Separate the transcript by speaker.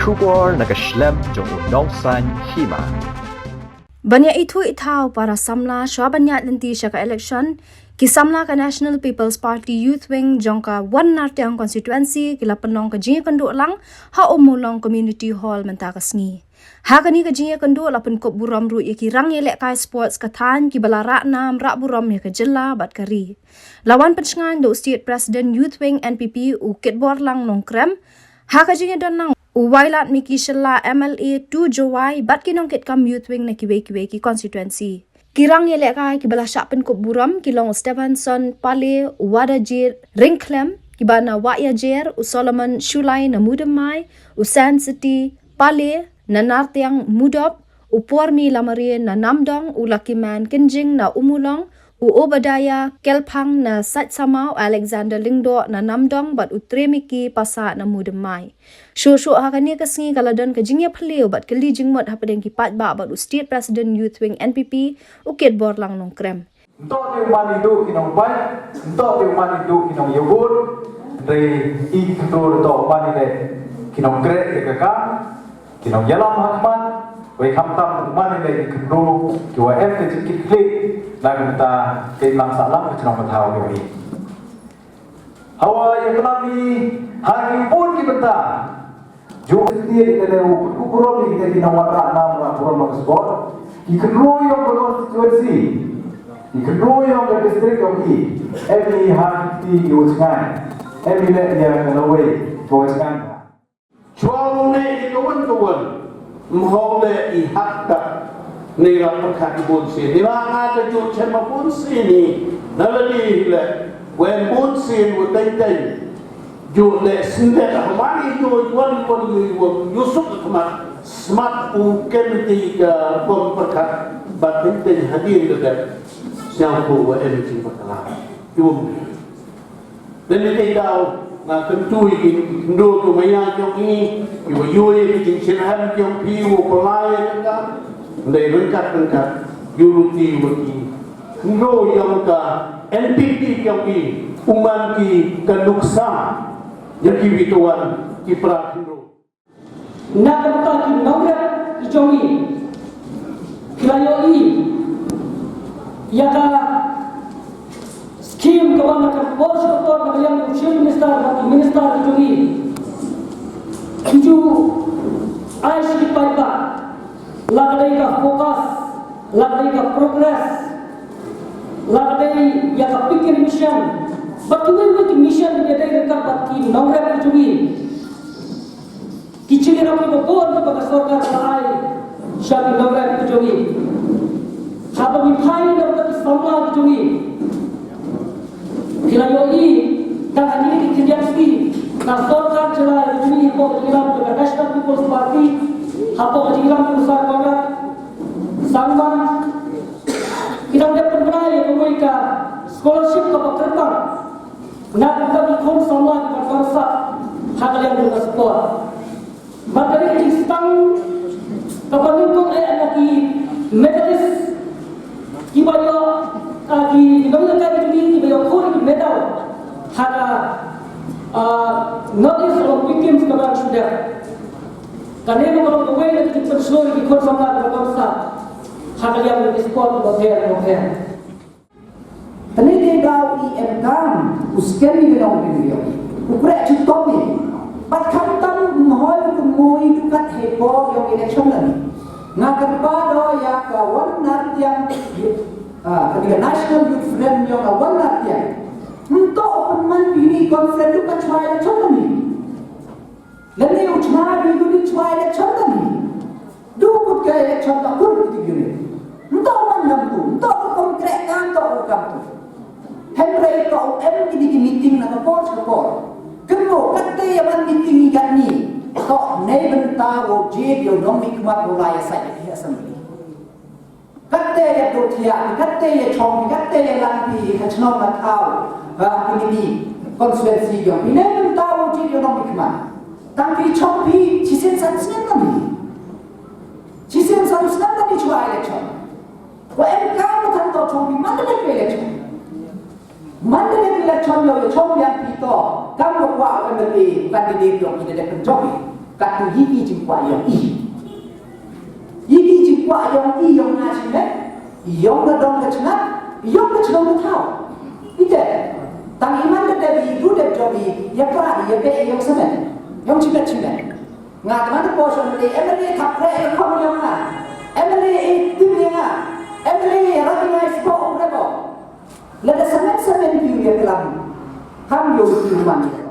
Speaker 1: Kubor nakaslem jong unongsan hima.
Speaker 2: Banyak itu itau para samla syua banyak lenti syaka election ki samla ka National People's Party Youth Wing jongka wan nartiang konstituensi kila penong ka jinga kenduk lang ha umulong community hall menta kasngi. Ha kani ka jinga kenduk lapen kop buram ru ki rang yelek kai sports katan ki balara nam rak buram ya ka jela bat kari. Lawan pencengan do state president Youth Wing NPP ukit bor lang nongkrem ha ka jinga dan nang Uwailat Miki Shella MLA 2 Jowai bat kinong kit kam Youth Wing na kiwe ki constituency. Kirang yelek kai ki bala syak pen kop buram ki long Stevenson Pale Wada Jir Ringklem ki bana Waya Jer u Solomon Shulai na Mudamai u Sand City Pale na Nartiang Mudop u Pormi Lamari na Namdong u Lucky Man Kinjing na Umulong u Obadaya Kelpang na Sat Samau Alexander Lingdo na Namdong bat u Tremiki Pasa na Mudamai. Shushu hakani kasngi kaladan ka jingya phaleu bat kali jingmot hapadeng ki pat ba bat u state president Youth Wing NPP ukit bor lang nong krem.
Speaker 3: Untuk diumani du kinong ban, untuk diumani du kinong yobur, dari I kendur to umani le kinong grek ke kakak, kinong yalam hakman, wei hamtam umani le kendur kiwa F ke jikit klik, lagu kita kailang salam ke kinong betau kiwa I. Hawa yang kelami hari pun kita juga dia kita ukuran kita kinong wata nam ukuran makasbor, ikendur yang berkonstituensi. Ikendoyong ke distrik yang I, every hati diuskan, every net yang kelawai diuskan.
Speaker 4: Cuamu ne kawan-kawan, mahole I hakta nira perkat bunsi. Nira ada jual pun sini, nalani le, when bunsi utai jual le sendiri. Kemari jual Yusuf kemar smart ukemiti ke perkat batin hadir juga. Siapa buat energi berkelah, cuma. Dan ini tahu, nak kentui kendur tu banyak yang ini, yui bikin cinahan yang piu pelai kita, dari lengkap, yuruti. Kendur yang ka NPP yang ini, uman ki kenduksa, yang kibituan kiprak kendur.
Speaker 5: Nak kata ki nongret ijongi, kilayoi. Yaka skim kawan akan bos kotor nak yang chief minister bagi minister itu tuju aish di paipa lagdai ka fokus lagdai ka progress lagdai yaka pikir mission betul mission dia dari dekat bagi nongret itu kicik rapi bor bagi sorgar ai syabi nongret itu Haba mipai dapat samla dijui. Kilayoi dan hadiri kijanski. Nasorkan celai dijui ko kiram dengan National People's Party. Haba kiram usah korak. Sama kita dapat berai mereka scholarship ke pekerjaan. Nak kita ikut samla di berkorsa. Haba yang dengan support. Maka ini istang kapan ikut lagi medalist Kibayo di negara kita ini kibayo kuri medal hada notice of victims kabar sudah. Karena kalau away dari kita seluruh di kota sama bangsa hada yang disport hotel.
Speaker 6: Tadi dia gaul IMK uskan ni dalam video. Ukuran cukup ni. Bat kamtam mahal kumui tukat heboh yang election ni. Ngakan pada ya kawan nartiang ketika National Youth Frame yang kawan nartiang untuk peman ini konflik itu kan cuai contoh ni lalu yang cuai itu ni cuai contoh ni dua kali contoh pun itu ni untuk mana tu untuk konkret kan untuk kamu Henry kau ini meeting nak report kenapa kata yang meeting ikan ni kau nebenta wajib yang nomik mat mulai saya assembly. Kata yang dotiak, kata yang chong, kata yang lampi, kacnong matau, ini konstituensi yang nebenta wajib yang nomik mat. Tapi chong pi cisen sansen kami, cisen sansen kami cuma election. Kau kamu tanpa chong pi mana lagi election? Mana lagi election yang chong yang pi to, kamu kuat MLA kandidat yang tidak ada penjobi. kat tu yiki jingkwa yang yiki jingkwa yang yang ngaji yang ngedong ke cengat yang ke cengat tahu ite tang iman de debi du de jobi ya pra ya be yang semen yang cengat ngat mana portion de emre thap re khom yang emre tim yang emre recognize ko level la de semen period kelam ham yo di rumah